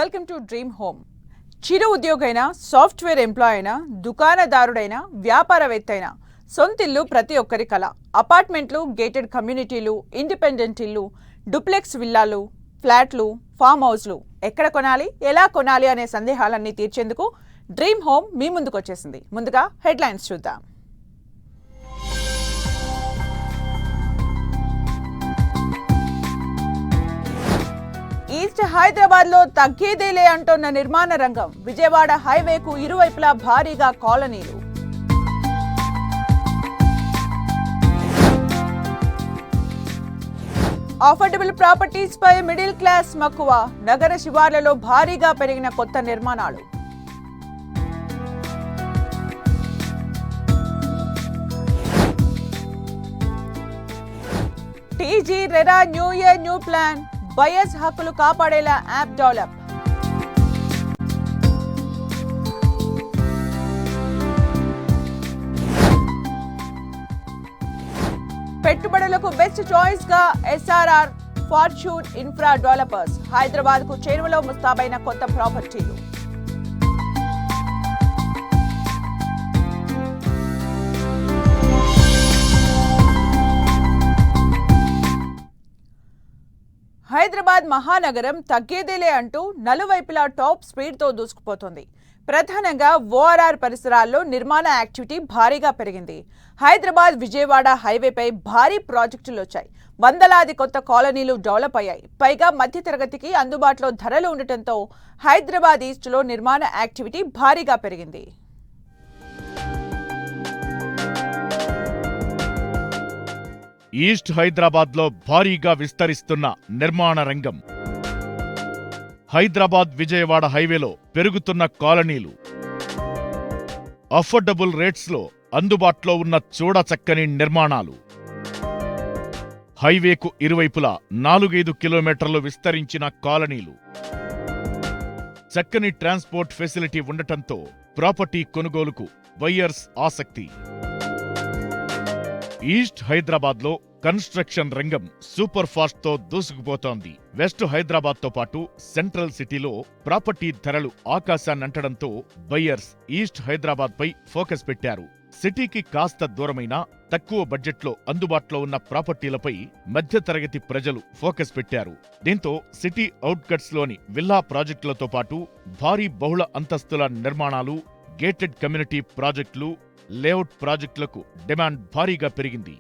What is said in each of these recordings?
Welcome to dream home. చిరు ఉద్యోగైనా, software employee అయినా, దుకాణదారుడైనా, వ్యాపారవేత్త అయినా సొంతిల్లు ప్రతి ఒక్కరి కల. అపార్ట్మెంట్లు, గేటెడ్ కమ్యూనిటీలు, ఇండిపెండెంట్ ఇల్లు, డూప్లెక్స్ విల్లాలు, ఫ్లాట్లు, ఫామ్ హౌస్లు ఎక్కడ కొనాలి, ఎలా కొనాలి అనే సందేహాలన్నీ తీర్చేందుకు డ్రీమ్ హోమ్ మీ ముందుకు వచ్చేసింది. ముందుగా హెడ్లైన్స్ చూద్దాం. ఈస్ట్ హైదరాబాద్ లో తగ్గేదేలే అంటోన్న నిర్మాణ రంగం. విజయవాడ హైవేకు ఇరువైపులా భారీగా కాలనీలు. అఫోర్డబుల్ ప్రాపర్టీస్ పై మిడిల్ క్లాస్ మక్కువ. నగర శివార్లలో భారీగా పెరిగిన కొత్త నిర్మాణాలు. TG RERA new year new plan. Buyers హక్కులు కాపాడేలా యాప్ డెవలప్. పెట్టుబడులకు బెస్ట్ చాయిస్ గా SRR fortune infra developers. Hyderabad కు చేరువలో ముస్తాబైన కొత్త ప్రాపర్టీలు. హైదరాబాద్ మహానగరం తగ్గేదేలే అంటూ నలువైపులా టాప్ స్పీడ్తో దూసుకుపోతోంది. ప్రధానంగా ఓఆర్ఆర్ పరిసరాల్లో నిర్మాణ యాక్టివిటీ భారీగా పెరిగింది. హైదరాబాద్ విజయవాడ హైవేపై భారీ ప్రాజెక్టులు వచ్చాయి. వందలాది కొత్త కాలనీలు డెవలప్ అయ్యాయి. పైగా మధ్యతరగతికి అందుబాటులో ధరలు ఉండటంతో హైదరాబాద్ ఈస్ట్లో నిర్మాణ యాక్టివిటీ భారీగా పెరిగింది. ఈస్ట్ హైదరాబాద్లో భారీగా విస్తరిస్తున్న నిర్మాణ రంగం. హైదరాబాద్ విజయవాడ హైవేలో పెరుగుతున్న కాలనీలు. అఫోర్డబుల్ రేట్స్లో అందుబాటులో ఉన్న చూడచక్కని నిర్మాణాలు. హైవేకు ఇరువైపులా 4-5 కిలోమీటర్లు విస్తరించిన కాలనీలు. చక్కని ట్రాన్స్పోర్ట్ ఫెసిలిటీ ఉండటంతో ప్రాపర్టీ కొనుగోలుకు బయ్యర్స్ ఆసక్తి. ఈస్ట్ హైదరాబాద్లో కన్స్ట్రక్షన్ రంగం సూపర్ ఫాస్ట్ తో దూసుకుపోతోంది. వెస్ట్ హైదరాబాద్ తో పాటు సెంట్రల్ సిటీలో ప్రాపర్టీ ధరలు ఆకాశాన్నంటడంతో బయ్యర్స్ ఈస్ట్ హైదరాబాద్ పై ఫోకస్ పెట్టారు. సిటీకి కాస్త దూరమైన తక్కువ బడ్జెట్లో అందుబాటులో ఉన్న ప్రాపర్టీలపై మధ్యతరగతి ప్రజలు ఫోకస్ పెట్టారు. దీంతో సిటీ అవుట్కట్స్ లోని విల్లా ప్రాజెక్టులతో పాటు భారీ బహుళ అంతస్తుల నిర్మాణాలు, గేటెడ్ కమ్యూనిటీ ప్రాజెక్టులు, లేఅవుట్ ప్రాజెక్టులకు డిమాండ్ భారీగా పెరిగింది.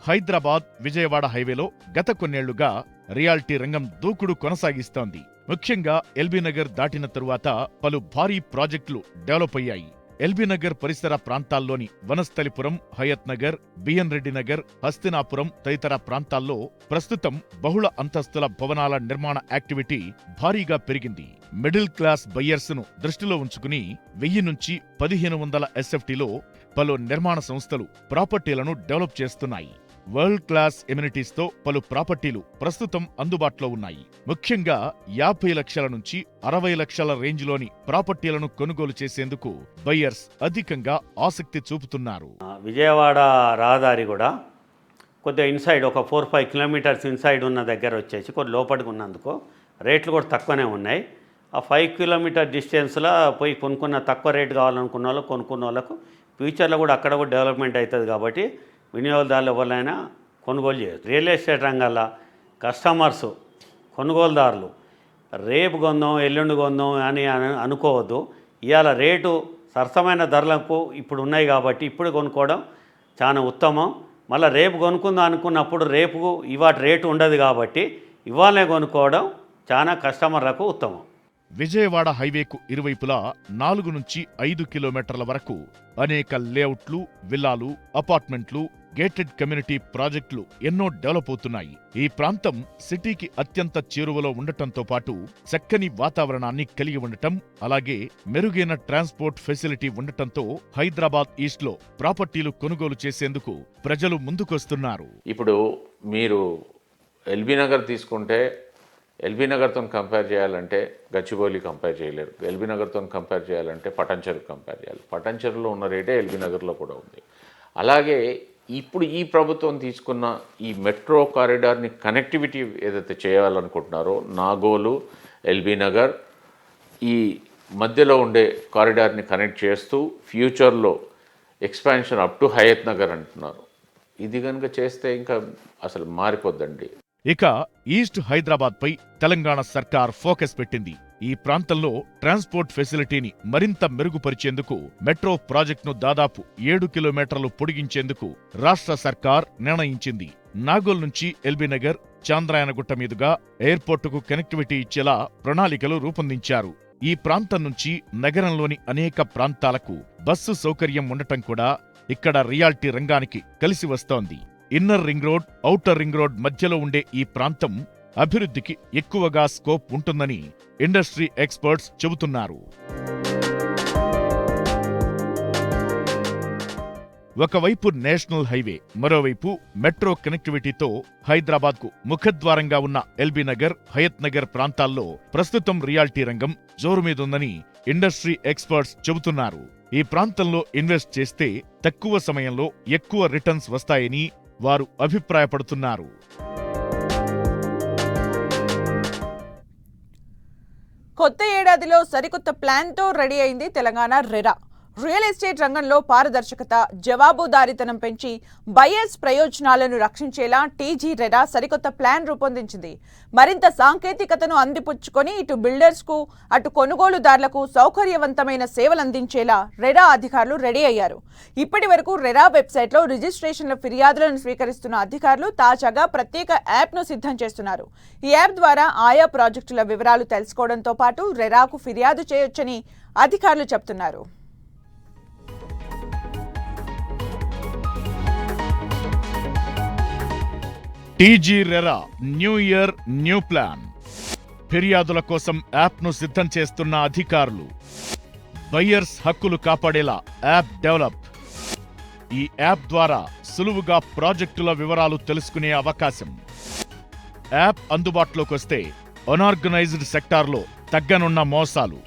హైదరాబాద్ విజయవాడ హైవేలో గత కొన్నేళ్లుగా రియాల్టీ రంగం దూకుడు కొనసాగిస్తోంది. ముఖ్యంగా ఎల్బీనగర్ దాటిన తరువాత పలు భారీ ప్రాజెక్టులు డెవలప్ అయ్యాయి. ఎల్బీనగర్ పరిసర ప్రాంతాల్లోని వనస్థలిపురం, హయత్ నగర్, బిఎన్ రెడ్డి నగర్, హస్తినాపురం తదితర ప్రాంతాల్లో ప్రస్తుతం బహుళ అంతస్తుల భవనాల నిర్మాణ యాక్టివిటీ భారీగా పెరిగింది. మిడిల్ క్లాస్ బయ్యర్స్ ను దృష్టిలో ఉంచుకుని 1000 నుంచి 1500 ఎస్ఎఫ్టీలో పలు నిర్మాణ సంస్థలు ప్రాపర్టీలను డెవలప్ చేస్తున్నాయి. వరల్డ్ క్లాస్ ఎమ్యూనిటీస్ తో పలు ప్రాపర్టీలు ప్రస్తుతం అందుబాటులో ఉన్నాయి. ముఖ్యంగా 50 లక్షల నుంచి 60 లక్షల రేంజ్లోని ప్రాపర్టీలను కొనుగోలు చేసేందుకు బయ్యర్స్ అధికంగా ఆసక్తి చూపుతున్నారు. విజయవాడ రహదారి కూడా కొద్దిగా ఇన్సైడ్ ఒక 4-5 కిలోమీటర్స్ ఇన్సైడ్ ఉన్న దగ్గర వచ్చేసి కొద్ది లోపలికి ఉన్నందుకు రేట్లు కూడా తక్కువనే ఉన్నాయి. ఆ 5 కిలోమీటర్ డిస్టెన్స్లో పోయి కొనుక్కున్న తక్కువ రేటు కావాలనుకున్న వాళ్ళు కొనుక్కున్న వాళ్ళకు ఫ్యూచర్లో కూడా అక్కడ కూడా డెవలప్మెంట్ అవుతుంది. కాబట్టి వినియోగదారులు ఎవరైనా కొనుగోలు చేయరు. రియల్ ఎస్టేట్ రంగాల్లో కస్టమర్స్, కొనుగోలుదారులు రేపు కొందాం ఎల్లుండి కొందాం అని అనుకోవద్దు. ఇవాళ రేటు సరసమైన ధరలకు ఇప్పుడు ఉన్నాయి కాబట్టి ఇప్పుడు కొనుక్కోవడం చాలా ఉత్తమం. మళ్ళీ రేపు కొనుక్కుందాం అనుకున్నప్పుడు రేపు ఇవాటి రేటు ఉండదు కాబట్టి ఇవాళనే కొనుక్కోవడం చాలా కస్టమర్లకు ఉత్తమం. విజయవాడ హైవేకు ఇరువైపులా 4 నుంచి 5 కిలోమీటర్ల వరకు అనేక లేఅవుట్లు, విల్లాలు, అపార్ట్మెంట్లు, గేటెడ్ కమ్యూనిటీ ప్రాజెక్టులు ఎన్నో డెవలప్ అవుతున్నాయి. ఈ ప్రాంతం సిటీకి అత్యంత చేరువలో ఉండటంతో పాటు చక్కని వాతావరణాన్ని కలిగి ఉండటం, అలాగే మెరుగైన ట్రాన్స్పోర్ట్ ఫెసిలిటీ ఉండటంతో హైదరాబాద్ ఈస్ట్ లో ప్రాపర్టీలు కొనుగోలు చేసేందుకు ప్రజలు ముందుకొస్తున్నారు. ఇప్పుడు మీరు ఎల్బీ నగర్ తీసుకుంటే ఎల్బీ నగర్తో కంపేర్ చేయాలంటే గచ్చిబౌలి కంపేర్ చేయలేరు. ఎల్బీ నగర్తో కంపేర్ చేయాలంటే పటాన్చెరు కంపేర్ చేయాలి. పటాన్చెరులో ఉన్న రేటే ఎల్బీ నగర్లో కూడా ఉంది. అలాగే ఇప్పుడు ఈ ప్రభుత్వం తీసుకున్న ఈ మెట్రో కారిడార్ని కనెక్టివిటీ ఏదైతే చేయాలనుకుంటున్నారో నాగోలు, ఎల్బీ నగర్ ఈ మధ్యలో ఉండే కారిడార్ని కనెక్ట్ చేస్తూ ఫ్యూచర్లో expansion up to Hayath Nagar అంటున్నారు. ఇది కనుక చేస్తే ఇంకా అసలు మారిపోద్దండి. ఇక ఈస్ట్ హైదరాబాద్పై తెలంగాణ సర్కార్ ఫోకస్ పెట్టింది. ఈ ప్రాంతంలో ట్రాన్స్పోర్ట్ ఫెసిలిటీని మరింత మెరుగుపరిచేందుకు మెట్రో ప్రాజెక్టును దాదాపు 7 కిలోమీటర్లు పొడిగించేందుకు రాష్ట్ర సర్కార్ నిర్ణయించింది. నాగోల్ నుంచి ఎల్బీనగర్, చాంద్రాయనగుట్ట మీదుగా ఎయిర్పోర్టుకు కనెక్టివిటీ ఇచ్చేలా ప్రణాళికలు రూపొందించారు. ఈ ప్రాంతం నుంచి నగరంలోని అనేక ప్రాంతాలకు బస్సు సౌకర్యం ఉండటం కూడా ఇక్కడ రియాల్టీ రంగానికి కలిసి వస్తోంది. Inner ring road, outer ring road మధ్యలో ఉండే ఈ ప్రాంతం అభివృద్ధికి ఎక్కువగా స్కోప్ ఉంటుందని ఇండస్ట్రీ ఎక్స్పర్ట్స్ చెబుతున్నారు. ఒకవైపు నేషనల్ హైవే, మరోవైపు మెట్రో కనెక్టివిటీతో హైదరాబాద్కు ముఖద్వారంగా ఉన్న ఎల్బీ నగర్, హయత్ నగర్ ప్రాంతాల్లో ప్రస్తుతం రియాల్టీ రంగం జోరు మీదుందని ఇండస్ట్రీ ఎక్స్పర్ట్స్ చెబుతున్నారు. ఈ ప్రాంతంలో ఇన్వెస్ట్ చేస్తే తక్కువ సమయంలో ఎక్కువ రిటర్న్స్ వస్తాయని వారు అభిప్రాయపడుతున్నారు. కొత్త ఏడాదిలో సరికొత్త ప్లాన్తో రెడీ అయింది తెలంగాణ రెరా. రియల్ ఎస్టేట్ రంగంలో పారదర్శకత, జవాబుదారీతనం పెంచి బయర్స్ ప్రయోజనాలను రక్షించేలా టీజీ రెరా సరికొత్త ప్లాన్ రూపొందించింది. మరింత సాంకేతికతను అందిపుచ్చుకొని ఇటు బిల్డర్స్కు, అటు కొనుగోలుదారులకు సౌకర్యవంతమైన సేవలందించేలా రెరా అధికారులు రెడీ అయ్యారు. ఇప్పటి వరకు రెరా వెబ్సైట్లో రిజిస్ట్రేషన్ల ఫిర్యాదులను స్వీకరిస్తున్న అధికారులు తాజాగా ప్రత్యేక యాప్ను సిద్ధం చేస్తున్నారు. ఈ యాప్ ద్వారా ఆయా ప్రాజెక్టుల వివరాలు తెలుసుకోవడంతో పాటు రెరాకు ఫిర్యాదు చేయొచ్చని అధికారులు చెబుతున్నారు. TG RERA new year new plan. ఫిర్యాదుల కోసం యాప్ను సిద్ధం చేస్తున్న అధికారులు. బయ్యర్స్ హక్కులు కాపాడేలా యాప్ డెవలప్. ఈ యాప్ ద్వారా సులువుగా ప్రాజెక్టుల వివరాలు తెలుసుకునే అవకాశం. యాప్ అందుబాటులోకొస్తే అనార్గనైజ్డ్ సెక్టార్లో తగ్గనున్న మోసాలు.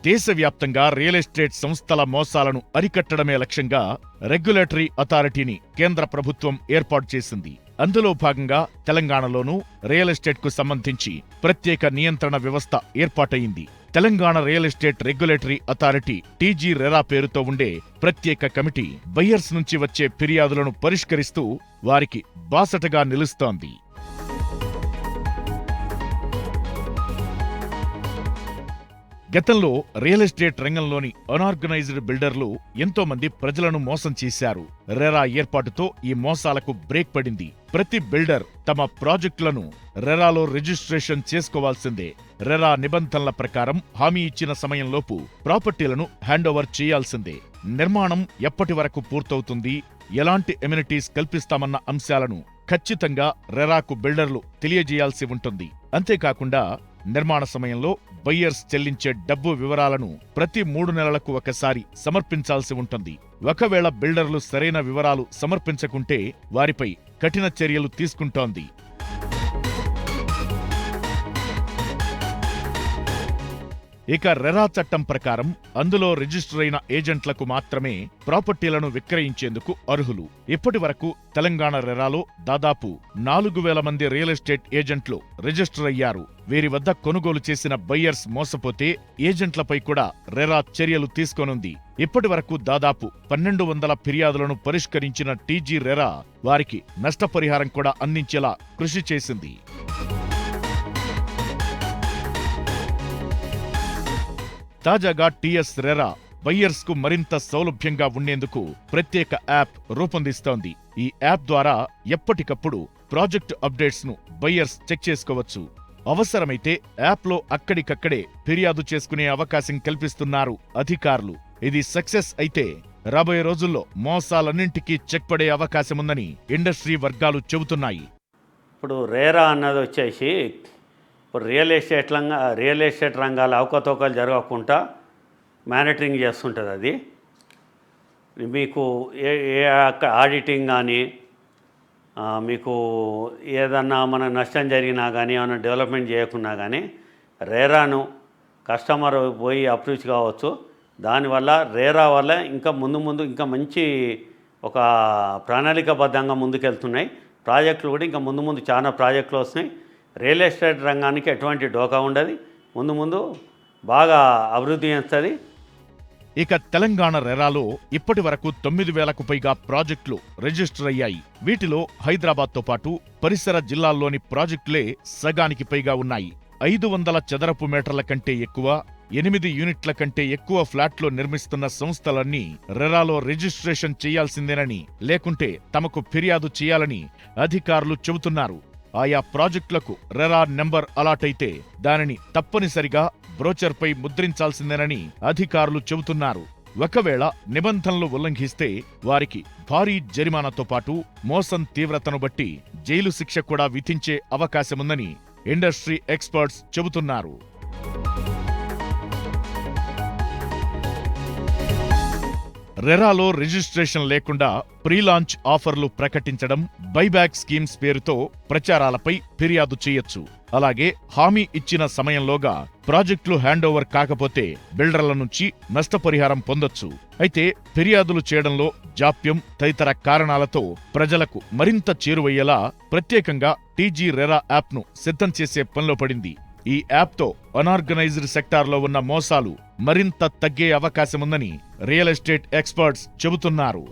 దేశవ్యాప్తంగా రియల్ ఎస్టేట్ సంస్థల మోసాలను అరికట్టడమే లక్ష్యంగా రెగ్యులేటరీ అథారిటీని కేంద్ర ప్రభుత్వం ఏర్పాటు చేసింది. అందులో భాగంగా తెలంగాణలోనూ రియల్ ఎస్టేట్కు సంబంధించి ప్రత్యేక నియంత్రణ వ్యవస్థ ఏర్పాటయింది. Telangana real estate regulatory authority TG RERA పేరుతో ఉండే ప్రత్యేక కమిటీ బయ్యర్స్ నుంచి వచ్చే ఫిర్యాదులను పరిష్కరిస్తూ వారికి బాసటగా నిలుస్తోంది. గతంలో రియల్ ఎస్టేట్ రంగంలోని అనార్గనైజ్డ్ బిల్డర్లు ఎంతో మంది ప్రజలను మోసం చేశారు. రెరా ఏర్పాటుతో ఈ మోసాలకు బ్రేక్ పడింది. ప్రతి బిల్డర్ తమ ప్రాజెక్టులను రెరాలో రిజిస్ట్రేషన్ చేసుకోవాల్సిందే. రెరా నిబంధనల ప్రకారం హామీ ఇచ్చిన సమయంలోపు ప్రాపర్టీలను హ్యాండోవర్ చేయాల్సిందే. నిర్మాణం ఎప్పటి వరకు పూర్తవుతుంది, ఎలాంటి ఎమ్యూనిటీస్ కల్పిస్తామన్న అంశాలను ఖచ్చితంగా రెరాకు బిల్డర్లు తెలియజేయాల్సి ఉంటుంది. అంతేకాకుండా నిర్మాణ సమయంలో బయ్యర్స్ చెల్లించే డబ్బు వివరాలను ప్రతి 3 నెలలకు ఒకసారి సమర్పించాల్సి ఉంటుంది. ఒకవేళ బిల్డర్లు సరైన వివరాలు సమర్పించకుంటే వారిపై కఠిన చర్యలు తీసుకుంటోంది. ఇక రెరా చట్టం ప్రకారం అందులో రిజిస్టర్ అయిన ఏజెంట్లకు మాత్రమే ప్రాపర్టీలను విక్రయించేందుకు అర్హులు. ఇప్పటి వరకు తెలంగాణ రెరాలో దాదాపు 4,000 మంది రియల్ ఎస్టేట్ ఏజెంట్లు రిజిస్టర్ అయ్యారు. వీరి వద్ద కొనుగోలు చేసిన బయ్యర్స్ మోసపోతే ఏజెంట్లపై కూడా రెరా చర్యలు తీసుకోనుంది. ఇప్పటి వరకు దాదాపు 1,200 ఫిర్యాదులను పరిష్కరించిన టీజీ రెరా వారికి నష్టపరిహారం కూడా అందించేలా కృషి చేసింది. తాజాగా టీఎస్ రెరా బయ్యర్స్ కు మరింత సౌలభ్యంగా ఉండేందుకు ప్రత్యేక యాప్ రూపొందిస్తోంది. ఈ యాప్ ద్వారా ఎప్పటికప్పుడు ప్రాజెక్టు అప్డేట్స్ ను బయ్యర్స్ చెక్ చేసుకోవచ్చు. అవసరమైతే యాప్లో అక్కడికక్కడే ఫిర్యాదు చేసుకునే అవకాశం కల్పిస్తున్నారు అధికారులు. ఇది సక్సెస్ అయితే రాబోయే రోజుల్లో మోసాలన్నింటికీ చెక్ పడే అవకాశముందని ఇండస్ట్రీ వర్గాలు చెబుతున్నాయి. ఇప్పుడు రేరా అన్నది వచ్చేసి ఇప్పుడు రియల్ ఎస్టేట్ రంగాల అవకతవకలు జరగకుండా మానిటరింగ్ చేస్తుంటుంది. అది మీకు ఏ ఆడిటింగ్ కానీ మీకు ఏదన్నా మన నష్టం జరిగినా కానీ ఏమైనా డెవలప్మెంట్ చేయకున్నా కానీ రేరాను కస్టమర్ పోయి అప్రోచ్ కావచ్చు. దానివల్ల రేరా వల్ల ఇంకా ముందు ఇంకా మంచి ఒక ప్రణాళికాబద్ధంగా ముందుకెళ్తున్నాయి. ప్రాజెక్టులు కూడా ఇంకా ముందు చాలా ప్రాజెక్టులు వస్తున్నాయి. రియల్ ఎస్టేట్ రంగానికి ఎటువంటి డోకా ఉండదు. ముందు బాగా అభివృద్ధి చేస్తుంది. ఇక తెలంగాణ రెరాలో ఇప్పటి వరకు 9,000కు పైగా ప్రాజెక్టులు రిజిస్టర్ అయ్యాయి. వీటిలో హైదరాబాద్తో పాటు పరిసర జిల్లాల్లోని ప్రాజెక్టులే సగానికి పైగా ఉన్నాయి. 500 చదరపు మీటర్ల కంటే ఎక్కువ, 8 యూనిట్ల కంటే ఎక్కువ ఫ్లాట్లు నిర్మిస్తున్న సంస్థలన్నీ రెరాలో రిజిస్ట్రేషన్ చేయాల్సిందేనని, లేకుంటే తమకు ఫిర్యాదు చేయాలని అధికారులు చెబుతున్నారు. ఆయా ప్రాజెక్టులకు రెరా నెంబర్ అలాట్ అయితే దానిని తప్పనిసరిగా బ్రోచర్పై ముద్రించాల్సిందేనని అధికారులు చెబుతున్నారు. ఒకవేళ నిబంధనలు ఉల్లంఘిస్తే వారికి భారీ జరిమానాతో పాటు మోసం తీవ్రతను బట్టి జైలు శిక్ష కూడా విధించే అవకాశముందని ఇండస్ట్రీ ఎక్స్పర్ట్స్ చెబుతున్నారు. రెరాలో రిజిస్ట్రేషన్ లేకుండా ప్రీలాంచ్ ఆఫర్లు ప్రకటించడం, బైబ్యాక్ స్కీమ్స్ పేరుతో ప్రచారాలపై ఫిర్యాదు చేయొచ్చు. అలాగే హామీ ఇచ్చిన సమయంలోగా ప్రాజెక్టులు హ్యాండోవర్ కాకపోతే బిల్డర్ల నుంచి నష్టపరిహారం పొందొచ్చు. అయితే ఫిర్యాదులు చేయడంలో జాప్యం తదితర కారణాలతో ప్రజలకు మరింత చేరువయ్యేలా ప్రత్యేకంగా టీజీ రెరా యాప్ను సిద్ధం చేసే పనిలో పడింది. ఈ యాప్తో అనార్గనైజ్డ్ సెక్టార్లో ఉన్న మోసాలు మరింత తగ్గే అవకాశముందని రియల్ ఎస్టేట్ ఎక్స్పర్ట్స్ చెబుతున్నారు.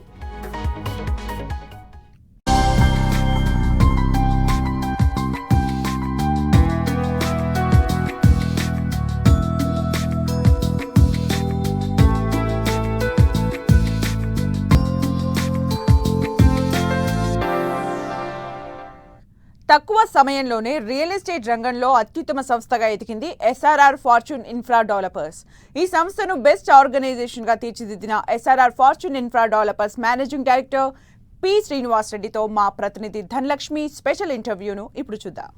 తక్కువ సమయంలోనే రియల్ ఎస్టేట్ రంగంలో అత్యుత్తమ సంస్థగా ఎదిగింది ఎస్ఆర్ఆర్ ఫార్చ్యూన్ ఇన్ఫ్రా డెవలపర్స్. ఈ సంస్థను బెస్ట్ ఆర్గనైజేషన్ గా తీర్చిదిద్దిన SRR fortune infra developers managing director P Srinivas రెడ్డితో మా ప్రతినిధి ధనలక్ష్మి స్పెషల్ ఇంటర్వ్యూను ఇప్పుడు చూద్దాం.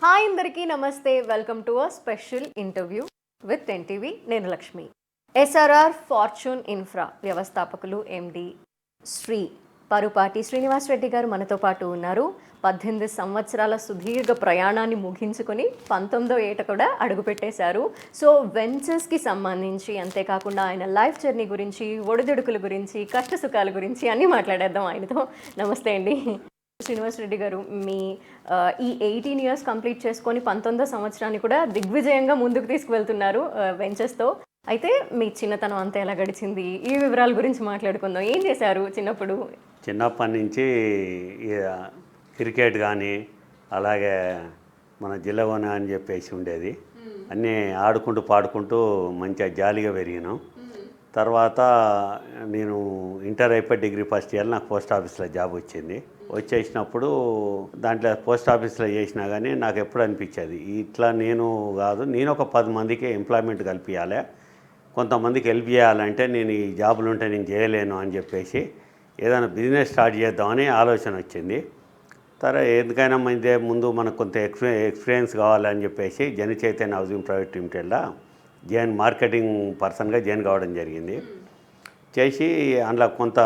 హాయ్ అందరికీ నమస్తే, welcome to a special interview with NTV. నేను లక్ష్మి. ఎస్ఆర్ఆర్ ఫార్చ్యూన్ ఇన్ఫ్రా వ్యవస్థాపకులు ఎండి శ్రీ పరుపాటి శ్రీనివాస్ రెడ్డి గారు మనతో పాటు ఉన్నారు. 18 సంవత్సరాల సుదీర్ఘ ప్రయాణాన్ని ముగించుకొని 19వ ఏట కూడా అడుగుపెట్టేశారు. సో వెంచర్స్కి సంబంధించి, అంతేకాకుండా ఆయన లైఫ్ జర్నీ గురించి, ఒడిదుడుకుల గురించి, కష్టసుఖాల గురించి అన్నీ మాట్లాడేద్దాం ఆయనతో. నమస్తే అండి శ్రీనివాస్ రెడ్డి గారు. మీ ఈ 18 ఇయర్స్ కంప్లీట్ చేసుకొని 19వ సంవత్సరాన్ని కూడా దిగ్విజయంగా ముందుకు తీసుకువెళ్తున్నారు వెంచర్స్తో. అయితే మీ చిన్నతనం అంతా ఎలా గడిచింది, ఈ వివరాల గురించి మాట్లాడుకుందాం. ఏం చేశారు చిన్నప్పుడు? చిన్నప్పటి నుంచి క్రికెట్ కానీ, అలాగే మన జిల్లవన అని చెప్పేసి ఉండేది. అన్నీ ఆడుకుంటూ పాడుకుంటూ మంచిగా జాలీగా పెరిగినాం. తర్వాత నేను ఇంటర్ అయిపోయి డిగ్రీ ఫస్ట్ ఇయర్ నాకు పోస్ట్ ఆఫీస్లో జాబ్ వచ్చింది. వచ్చేసినప్పుడు దాంట్లో పోస్ట్ ఆఫీస్లో చేసినా కానీ నాకు ఎప్పుడు అనిపించేది, ఇట్లా నేను కాదు, నేను ఒక 10 మందికి ఎంప్లాయ్మెంట్ కల్పించాలి, కొంతమందికి హెల్ప్ చేయాలంటే నేను ఈ జాబులు ఉంటే నేను చేయలేను అని చెప్పేసి ఏదైనా బిజినెస్ స్టార్ట్ చేద్దామని ఆలోచన వచ్చింది. ఎందుకైనా ముందు మనకు కొంత ఎక్స్పీరియన్స్ కావాలని చెప్పేసి జన చైతన్య హౌసింగ్ ప్రైవేట్ లిమిటెడ్లో జాయిన్ మార్కెటింగ్ పర్సన్గా జాయిన్ కావడం జరిగింది. చేసి అందులో కొంత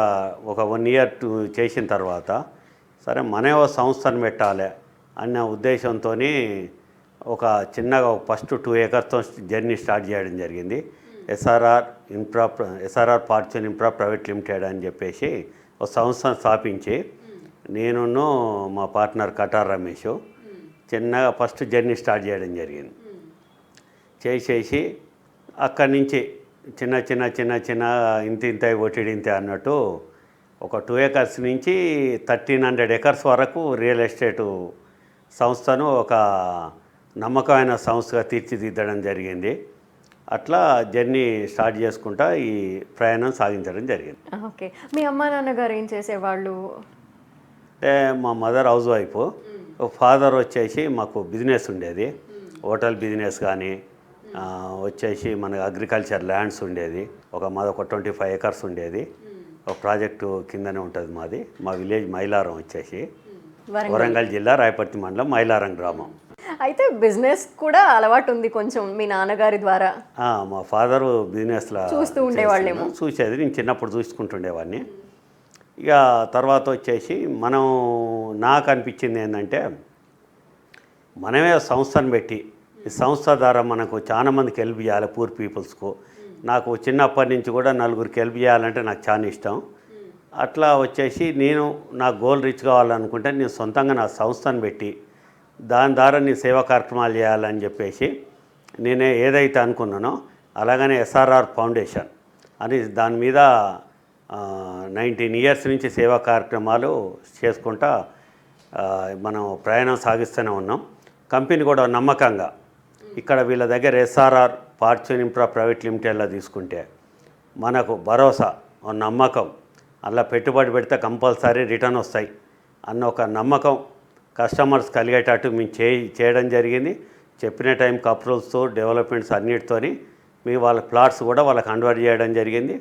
ఒక 1 ఇయర్ చేసిన తర్వాత సరే మనమే ఒక సంస్థను పెట్టాలి అన్న ఉద్దేశంతో ఒక చిన్నగా ఫస్ట్ 2 ఏకర్స్తో జర్నీ స్టార్ట్ చేయడం జరిగింది. SRR fortune infra private limited అని చెప్పేసి ఒక సంస్థను స్థాపించి నేను మా పార్ట్నర్ కటార్ రమేష్ చిన్నగా ఫస్ట్ జర్నీ స్టార్ట్ చేయడం జరిగింది. చేసేసి అక్కడి నుంచి చిన్న ఇంత ఒటిడింతే అన్నట్టు ఒక 2 ఏకర్స్ నుంచి 1300 ఏకర్స్ వరకు రియల్ ఎస్టేటు సంస్థను ఒక నమ్మకమైన సంస్థగా తీర్చిదిద్దడం జరిగింది. అట్లా జర్నీ స్టార్ట్ చేసుకుంటా ఈ ప్రయాణం సాగించడం జరిగింది. ఓకే, మీ అమ్మా నాన్నగారు ఏం చేసేవాళ్ళు? అంటే మా మదర్ హౌస్ వైఫ్, ఫాదర్ వచ్చేసి మాకు బిజినెస్ ఉండేది, హోటల్ బిజినెస్ కానీ వచ్చేసి మనకు అగ్రికల్చర్ ల్యాండ్స్ ఉండేది. మాది ఒక 25 ఏకర్స్ ఉండేది. ఒక ప్రాజెక్టు కిందనే ఉంటుంది మాది. మా విలేజ్ మైలారం వచ్చేసి వరంగల్ జిల్లా రాయపర్తి మండలం మైలారం గ్రామం. అయితే బిజినెస్ కూడా అలవాటు ఉంది కొంచెం మీ నాన్నగారి ద్వారా? మా ఫాదరు బిజినెస్లో చూస్తూ ఉండేవాళ్ళేమో. చూసేది, నేను చిన్నప్పుడు చూసుకుంటుండేవాడిని. ఇక తర్వాత వచ్చేసి నాకు అనిపించింది ఏంటంటే మనమే సంస్థను పెట్టి ఈ సంస్థ ద్వారా మనకు చాలా మందికి హెల్ప్ చేయాలి, పూర్ పీపుల్స్కు. నాకు చిన్నప్పటి నుంచి కూడా నలుగురికి హెల్ప్ చేయాలంటే నాకు చాలా ఇష్టం. అట్లా వచ్చేసి నేను నా గోల్ రీచ్ కావాలనుకుంటే నేను సొంతంగా నా సంస్థను పెట్టి దాని ద్వారా నేను సేవా కార్యక్రమాలు చేయాలని చెప్పేసి నేనే ఏదైతే అనుకున్నానో అలాగనే ఎస్ఆర్ఆర్ ఫౌండేషన్ అని దాని మీద 19 ఇయర్స్ నుంచి సేవా కార్యక్రమాలు చేసుకుంటా మనం ప్రయాణం సాగిస్తూనే ఉన్నాం. కంపెనీ కూడా నమ్మకంగా ఇక్కడ వీళ్ళ దగ్గర ఎస్ఆర్ఆర్ ఫార్చ్యూన్ ఇన్ఫ్రా ప్రైవేట్ లిమిటెడ్లో తీసుకుంటే మనకు భరోసా, నమ్మకం, అలా పెట్టుబడి పెడితే కంపల్సరీ రిటర్న్ వస్తాయి అన్న ఒక నమ్మకం కస్టమర్స్ కలిగేటట్టు మేము చేయడం జరిగింది. చెప్పిన టైంకి అప్రూవల్స్తో డెవలప్మెంట్స్ అన్నిటితోని వాళ్ళ ప్లాట్స్ కూడా వాళ్ళకి కన్వర్ట్ చేయడం జరిగింది.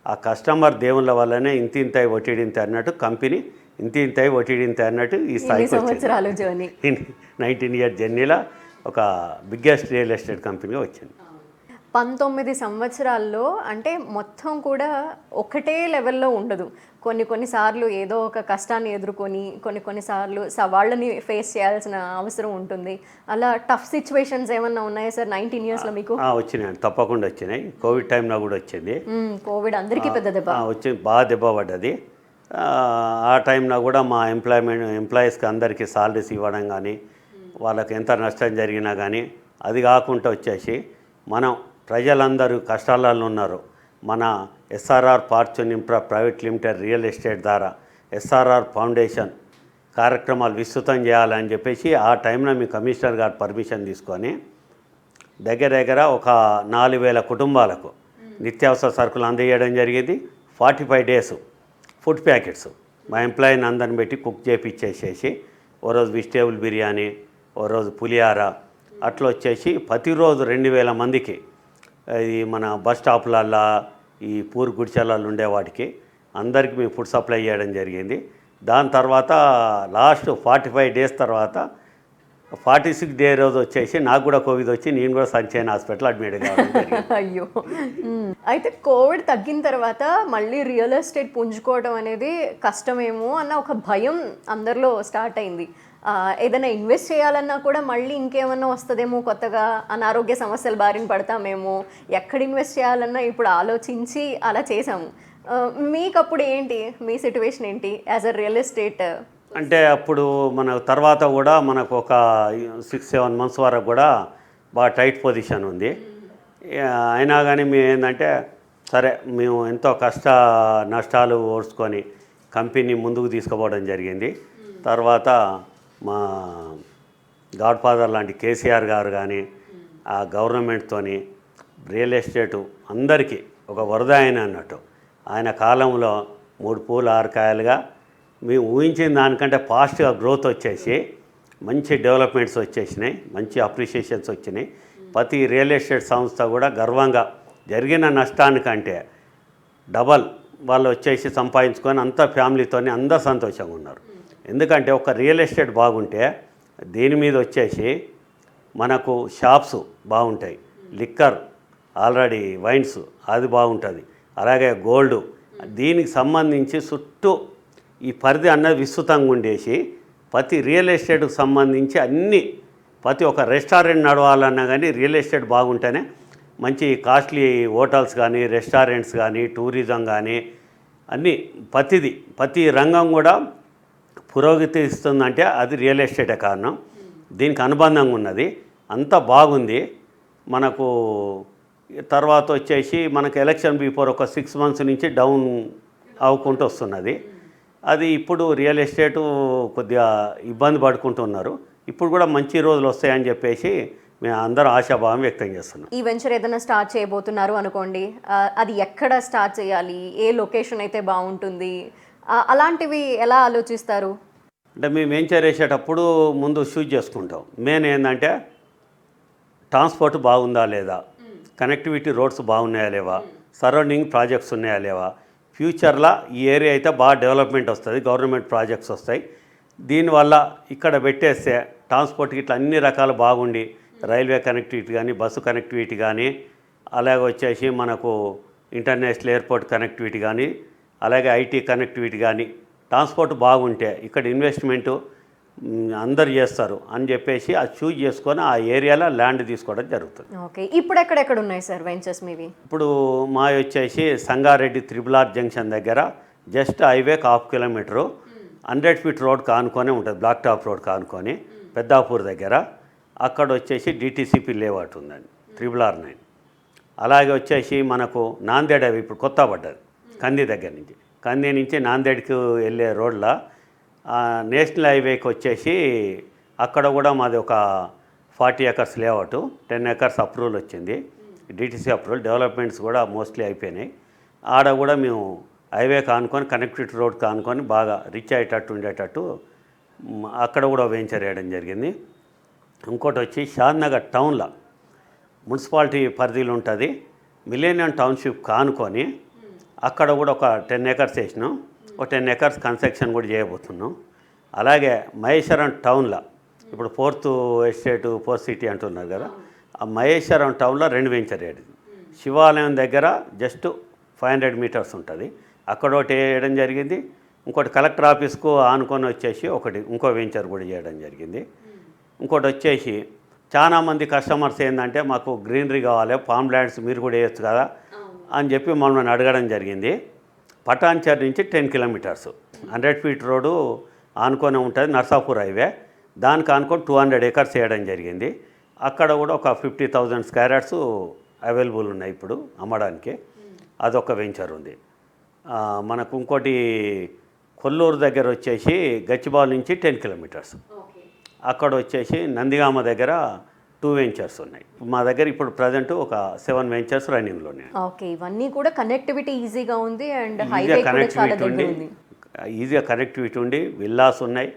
ఆ కస్టమర్ దేవుళ్ళ వల్లనే ఇంత ఒటిడింత అన్నట్టు కంపెనీ ఇంత ఒటిడింత అన్నట్టు ఈ స్థాయికి వచ్చింది. 19 ఇయర్ జర్నీలో ఒక బిగ్గెస్ట్ రియల్ ఎస్టేట్ కంపెనీగా వచ్చింది. 19 సంవత్సరాల్లో అంటే మొత్తం కూడా ఒకటే లెవెల్లో ఉండదు. కొన్నిసార్లు ఏదో ఒక కష్టాన్ని ఎదుర్కొని కొన్నిసార్లు సవాళ్ళని ఫేస్ చేయాల్సిన అవసరం ఉంటుంది. అలా టఫ్ సిచ్యువేషన్స్ ఏమన్నా ఉన్నాయా సార్ 19 ఇయర్స్లో మీకు? వచ్చినాయి, తప్పకుండా వచ్చినాయి. కోవిడ్ టైంలో కూడా వచ్చింది. కోవిడ్ అందరికీ పెద్ద దెబ్బ వచ్చింది, బాగా దెబ్బ పడ్డది. ఆ టైంలో కూడా మా ఎంప్లాయీస్కి అందరికీ సాలరీస్ ఇవ్వడం కానీ వాళ్ళకి ఎంత నష్టం జరిగినా కానీ అది కాకుండా వచ్చేసి మనం ప్రజలందరూ కష్టాలలో ఉన్నారు. మన SRR fortune infra private limited real estate ద్వారా ఎస్ఆర్ఆర్ ఫౌండేషన్ కార్యక్రమాలు విస్తృతం చేయాలని చెప్పేసి ఆ టైంలో మీ కమిషనర్ గారు పర్మిషన్ తీసుకొని దగ్గర ఒక 4,000 కుటుంబాలకు నిత్యావసర సరుకులు అందజేయడం జరిగింది. 45 డేస్ ఫుడ్ ప్యాకెట్స్ మా ఎంప్లాయీని అందరిని పెట్టి కుక్ చేపించేసేసి ఓ రోజు వెజిటేబుల్ బిర్యానీ, ఓ రోజు పులిహార అట్లా వచ్చేసి ప్రతిరోజు 2,000 మందికి ఈ మన బస్ స్టాప్లల్లో ఈ పూర్ గుడిచెలలో ఉండే వాటికి అందరికీ మేము ఫుడ్ సప్లై చేయడం జరిగింది. దాని తర్వాత లాస్ట్ 45 డేస్ తర్వాత 46 డే రోజు వచ్చేసి నాకు కూడా కోవిడ్ వచ్చి నేను కూడా సన్షైన్ హాస్పిటల్ అడ్మిట్ కావడం. అయ్యో. అయితే కోవిడ్ తగ్గిన తర్వాత మళ్ళీ రియల్ ఎస్టేట్ పుంజుకోవడం అనేది కష్టమేమో అన్న ఒక భయం అందరిలో స్టార్ట్ అయింది. ఏదైనా ఇన్వెస్ట్ చేయాలన్నా కూడా మళ్ళీ ఇంకేమన్నా వస్తుందేమో, కొత్తగా అనారోగ్య సమస్యలు బారిన పడతామేమో, ఎక్కడ ఇన్వెస్ట్ చేయాలన్నా ఇప్పుడు ఆలోచించి అలా చేసాము. మీకు అప్పుడు ఏంటి, మీ సిట్యువేషన్ ఏంటి యాజ్ అ రియల్ ఎస్టేట్? అంటే అప్పుడు మన తర్వాత కూడా మనకు ఒక 6-7 మంత్స్ వరకు కూడా బాగా టైట్ పొజిషన్ ఉంది. అయినా కానీ మేము ఏంటంటే సరే మేము ఎంతో నష్టాలు ఓడ్చుకొని కంపెనీ ముందుకు తీసుకుపోవడం జరిగింది. తర్వాత మా గాడ్ ఫాదర్ లాంటి కేసీఆర్ గారు కానీ ఆ గవర్నమెంట్తోని రియల్ ఎస్టేటు అందరికీ ఒక వరద అన్నట్టు ఆయన కాలంలో 3 పూలు 6 కాయలుగా మేము ఊహించిన దానికంటే ఫాస్ట్గా గ్రోత్ వచ్చేసి మంచి డెవలప్మెంట్స్ వచ్చేసినాయి, మంచి అప్రిషియేషన్స్ వచ్చినాయి. ప్రతి రియల్ ఎస్టేట్ సంస్థ కూడా గర్వంగా జరిగిన నష్టానికంటే డబల్ వాళ్ళు వచ్చేసి సంపాదించుకొని అంత ఫ్యామిలీతోని అందరు సంతోషంగా ఉన్నారు. ఎందుకంటే ఒక రియల్ ఎస్టేట్ బాగుంటే దీని మీద వచ్చేసి మనకు షాప్స్ బాగుంటాయి, లిక్కర్ ఆల్రెడీ వైన్స్ అది బాగుంటుంది, అలాగే గోల్డ్, దీనికి సంబంధించి చుట్టూ ఈ పరిధి అన్నది విస్తృతంగా ఉండేసి ప్రతి రియల్ ఎస్టేట్కి సంబంధించి ప్రతి ఒక్క రెస్టారెంట్ నడవాలన్నా కానీ రియల్ ఎస్టేట్ బాగుంటేనే మంచి కాస్ట్లీ హోటల్స్ కానీ రెస్టారెంట్స్ కానీ టూరిజం కానీ అన్నీ ప్రతి రంగం కూడా పురోగతి ఇస్తుందంటే అది రియల్ ఎస్టేటే కారణం. దీనికి అనుబంధంగా ఉన్నది, అంతా బాగుంది. మనకు తర్వాత వచ్చేసి మనకు ఎలక్షన్ బిఫోర్ ఒక 6 మంత్స్ నుంచి డౌన్ అవ్వుకుంటూ వస్తున్నది. అది ఇప్పుడు రియల్ ఎస్టేటు కొద్దిగా ఇబ్బంది పడుకుంటున్నారు. ఇప్పుడు కూడా మంచి రోజులు వస్తాయని చెప్పేసి మేము అందరూ ఆశాభావం వ్యక్తం చేస్తున్నాం. ఈ వెంచర్ ఏదైనా స్టార్ట్ చేయబోతున్నారు అనుకోండి, అది ఎక్కడ స్టార్ట్ చేయాలి, ఏ లొకేషన్ అయితే బాగుంటుంది, అలాంటివి ఎలా ఆలోచిస్తారు? అంటే మేము వెంచర్ వేసేటప్పుడు ముందు చూజ్ చేసుకుంటాం. మెయిన్ ఏంటంటే ట్రాన్స్పోర్ట్ బాగుందా లేదా, కనెక్టివిటీ రోడ్స్ బాగున్నాయా లేవా, సరౌండింగ్ ప్రాజెక్ట్స్ ఉన్నాయా లేవా, ఫ్యూచర్లో ఈ ఏరియా అయితే బాగా డెవలప్మెంట్ వస్తుంది, గవర్నమెంట్ ప్రాజెక్ట్స్ వస్తాయి. దీనివల్ల ఇక్కడ పెట్టేస్తే ట్రాన్స్పోర్ట్కి ఇట్లా అన్ని రకాలు బాగుండి రైల్వే కనెక్టివిటీ కానీ బస్సు కనెక్టివిటీ కానీ అలాగే వచ్చేసి మనకు ఇంటర్నేషనల్ ఎయిర్పోర్ట్ కనెక్టివిటీ కానీ అలాగే ఐటీ కనెక్టివిటీ కానీ ట్రాన్స్పోర్ట్ బాగుంటే ఇక్కడ ఇన్వెస్ట్మెంటు అందరు చేస్తారు అని చెప్పేసి అది చూజ్ చేసుకొని ఆ ఏరియాలో ల్యాండ్ తీసుకోవడం జరుగుతుంది. ఓకే, ఇప్పుడు ఎక్కడెక్కడ ఉన్నాయి సార్ వెంచర్స్ మీవి? ఇప్పుడు మా వచ్చేసి సంగారెడ్డి త్రిబుల్ జంక్షన్ దగ్గర జస్ట్ హైవేకి 1/2 కిలోమీటరు 100 ఫీట్ రోడ్ కానుకొనే ఉంటుంది, బ్లాక్ టాప్ రోడ్ కానుకొని పెద్దాపూర్ దగ్గర. అక్కడ వచ్చేసి డిటీసీపీ లేఅవుట్ ఉందండి, R9. అలాగే వచ్చేసి మనకు నాందేడ్ అవి ఇప్పుడు కొత్త పడ్డది కంది దగ్గర నుంచి, కంది నుంచి నాందేడ్కి వెళ్ళే రోడ్లో నేషనల్ హైవేకి వచ్చేసి అక్కడ కూడా మాది ఒక 40 ఎకర్స్ లేఅవుట్, 10 ఎకర్స్ అప్రూవల్ వచ్చింది, డిటీసీ అప్రూవల్. డెవలప్మెంట్స్ కూడా మోస్ట్లీ అయిపోయినాయి. ఆడ కూడా మేము హైవే కానుకొని కనెక్టివిటీ రోడ్ కానుకొని బాగా రిచ్ అయ్యేటట్టు ఉండేటట్టు అక్కడ కూడా వెంచర్ వేయడం జరిగింది. ఇంకోటి వచ్చి షాద్నగర్ టౌన్లో మున్సిపాలిటీ పరిధిలో ఉంటుంది, మిలేనియం టౌన్షిప్ కానుకొని అక్కడ కూడా ఒక 10 ఎకర్స్ వేసినాం, ఒక 10 ఎకర్స్ కన్స్ట్రక్షన్ కూడా చేయబోతున్నాం. అలాగే మహేశ్వరం టౌన్లో ఇప్పుడు 4th ఎస్టేట్ 4th సిటీ అంటున్నారు కదా, ఆ మహేశ్వరం టౌన్లో 2 వెంచర్ వేయడం. శివాలయం దగ్గర జస్ట్ 500 మీటర్స్ ఉంటుంది, అక్కడ ఒకటి వేయడం జరిగింది. ఇంకోటి కలెక్టర్ ఆఫీస్కు ఆనుకొని వచ్చేసి ఇంకో వెంచర్ కూడా చేయడం జరిగింది. ఇంకోటి వచ్చేసి చాలామంది కస్టమర్స్ ఏంటంటే మాకు గ్రీనరీ కావాలి, పామ్ ల్యాండ్స్ మీరు కూడా వేయచ్చు కదా అని చెప్పి మమ్మల్ని అడగడం జరిగింది. పటాన్చర్ నుంచి 10 కిలోమీటర్స్ 100 ఫీట్ రోడ్డు ఆనుకొని ఉంటుంది, నర్సాపూర్ హైవే. దానికి ఆనుకొని 200 ఎకర్స్ వేయడం జరిగింది. అక్కడ కూడా ఒక 50,000 స్క్వేర్ యార్డ్స్ అవైలబుల్ ఉన్నాయి ఇప్పుడు అమ్మడానికి. అదొక వెంచర్ ఉంది. మనకు ఇంకోటి కొల్లూరు దగ్గర వచ్చేసి గచ్చిబౌలి నుంచి 10 కిలోమీటర్స్, అక్కడ వచ్చేసి నందిగామ దగ్గర 2 వెంచర్స్ ఉన్నాయి. మా దగ్గర ఇప్పుడు ప్రజెంట్ ఒక 7 వెంచర్స్ రన్నింగ్లో ఉన్నాయి. ఓకే, ఇవన్నీ కూడా కనెక్టివిటీ ఈజీగా ఉంది అండ్ హైవే కూడా చాలా దగ్గర ఉంది. ఈజీగా కనెక్టివిటీ ఉండి విల్లాస్ ఉన్నాయి,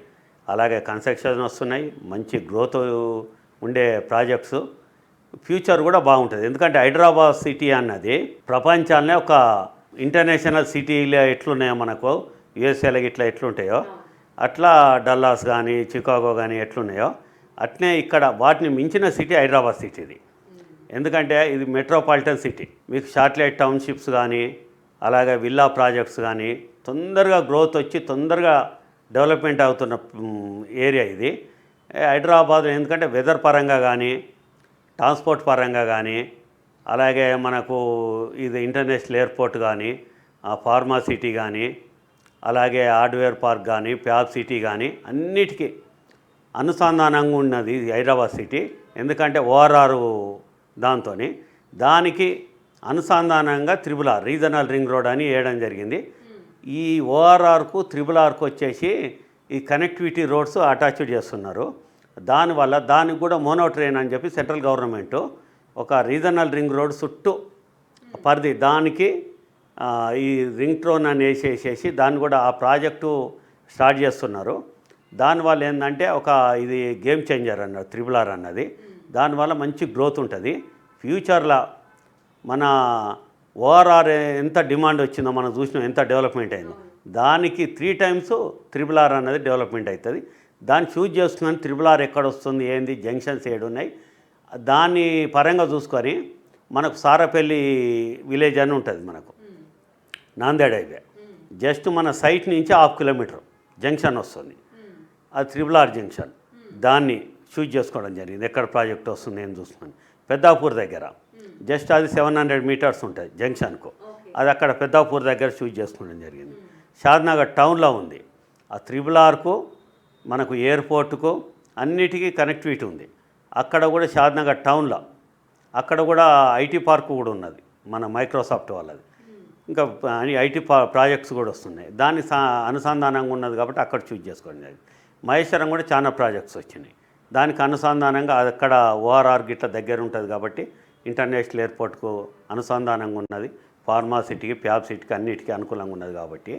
అలాగే కన్స్ట్రక్షన్ వస్తున్నాయి, మంచి గ్రోత్ ఉండే ప్రాజెక్ట్స్. ఫ్యూచర్ కూడా బాగుంటుంది, ఎందుకంటే హైదరాబాద్ సిటీ అన్నది ప్రపంచాన్నే ఒక ఇంటర్నేషనల్ సిటీలో ఎట్లున్నాయో మనకు యుఎస్ఏలో ఇట్లా ఎట్లుంటాయో అట్లా డల్లాస్ కానీ చికాగో కానీ ఎట్లున్నాయో అట్నే ఇక్కడ వాటిని మించిన సిటీ హైదరాబాద్ సిటీది. ఎందుకంటే ఇది మెట్రోపాలిటన్ సిటీ, మీకు శాటిలైట్ టౌన్షిప్స్ కానీ అలాగే విల్లా ప్రాజెక్ట్స్ కానీ తొందరగా గ్రోత్ వచ్చి తొందరగా డెవలప్మెంట్ అవుతున్న ఏరియా ఇది హైదరాబాద్. ఎందుకంటే వెదర్ పరంగా కానీ ట్రాన్స్పోర్ట్ పరంగా కానీ అలాగే మనకు ఇది ఇంటర్నేషనల్ ఎయిర్పోర్ట్ కానీ ఫార్మా సిటీ కానీ అలాగే హార్డ్వేర్ పార్క్ కానీ ఫ్యాబ్ సిటీ కానీ అన్నిటికీ అనుసంధానంగా ఉన్నది హైదరాబాద్ సిటీ. ఎందుకంటే ఓఆర్ఆర్ దానికి అనుసంధానంగా R రీజనల్ రింగ్ రోడ్ అని వేయడం జరిగింది. ఈ ఓఆర్ఆర్కు RRRకు వచ్చేసి ఈ కనెక్టివిటీ రోడ్స్ అటాచ్డ్ చేస్తున్నారు. దానివల్ల దానికి కూడా మోనో ట్రైన్ అని చెప్పి సెంట్రల్ గవర్నమెంట్ ఒక రీజనల్ రింగ్ రోడ్ చుట్టూ పరిధి దానికి ఈ రింగ్ ట్రోన్ అని వేసేసేసి దాన్ని కూడా ఆ ప్రాజెక్టు స్టార్ట్ చేస్తున్నారు. దానివల్ల ఏంటంటే ఇది గేమ్ చేంజర్ అన్నారు RRR అన్నది. దానివల్ల మంచి గ్రోత్ ఉంటుంది ఫ్యూచర్లో. మన ఓఆర్ఆర్ ఎంత డిమాండ్ వచ్చిందో మనం చూసినాం, ఎంత డెవలప్మెంట్ అయిందో, దానికి 3 times RRR అన్నది డెవలప్మెంట్ అవుతుంది. దాన్ని చూజ్ చేసుకుని RRR ఎక్కడ వస్తుంది ఏంది జంక్షన్స్ ఏడున్నాయి దాన్ని పరంగా చూసుకొని మనకు సారపల్లి విలేజ్ అని ఉంటుంది మనకు నాందేడ్ హైవే, జస్ట్ మన సైట్ నుంచి 1/2 కిలోమీటర్ జంక్షన్ వస్తుంది, అది RRR జంక్షన్. దాన్ని చూజ్ చేసుకోవడం జరిగింది ఎక్కడ ప్రాజెక్ట్ వస్తుంది నేను చూస్తున్నాను. పెద్దాపూర్ దగ్గర జస్ట్ అది 700 మీటర్స్ ఉంటుంది జంక్షన్కు, అది అక్కడ పెద్దాపూర్ దగ్గర చూజ్ చేసుకోవడం జరిగింది. షాద్నగర్ టౌన్లో ఉంది, ఆ RRRకు మనకు ఎయిర్పోర్టుకు అన్నిటికీ కనెక్టివిటీ ఉంది. అక్కడ కూడా షాద్నగర్ టౌన్లో అక్కడ కూడా ఐటీ పార్క్ కూడా ఉన్నది మన మైక్రోసాఫ్ట్ వాళ్ళది, ఇంకా ఐటీ ప్రాజెక్ట్స్ కూడా వస్తున్నాయి. దాని అనుసంధానంగా ఉన్నది కాబట్టి అక్కడ చూజ్ చేసుకోవడం జరిగింది. మహేశ్వరం కూడా చాలా ప్రాజెక్ట్స్ వచ్చినాయి, దానికి అనుసంధానంగా అక్కడ ఓఆర్ఆర్ గిట్ల దగ్గర ఉంటుంది కాబట్టి ఇంటర్నేషనల్ ఎయిర్పోర్ట్కు అనుసంధానంగా ఉన్నది, ఫార్మా సిటీకి ఫ్యాబ్ సిటీకి అన్నిటికీ అనుకూలంగా ఉన్నది కాబట్టి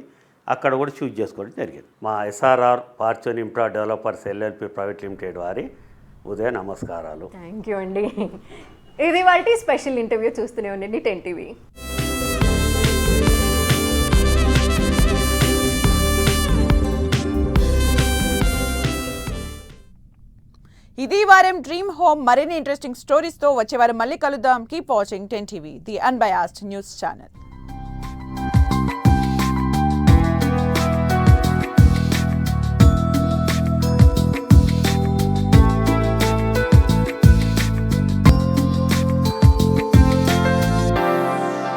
అక్కడ కూడా చూజ్ చేసుకోవడం జరిగింది. మా SRR fortune infra developers LLP private limited వారి ఉదయ నమస్కారాలు. థ్యాంక్ యూ అండి. ఇది వాటి స్పెషల్ ఇంటర్వ్యూ. చూస్తూనే ఉండండి 10 TV. ఇది వారం డ్రీమ్ హోమ్. మరిన్ని ఇంట్రెస్టింగ్ స్టోరీస్ తో వచ్చే వారం మళ్ళీ కలుద్దాం. Keep watching 10 TV, the unbiased news channel.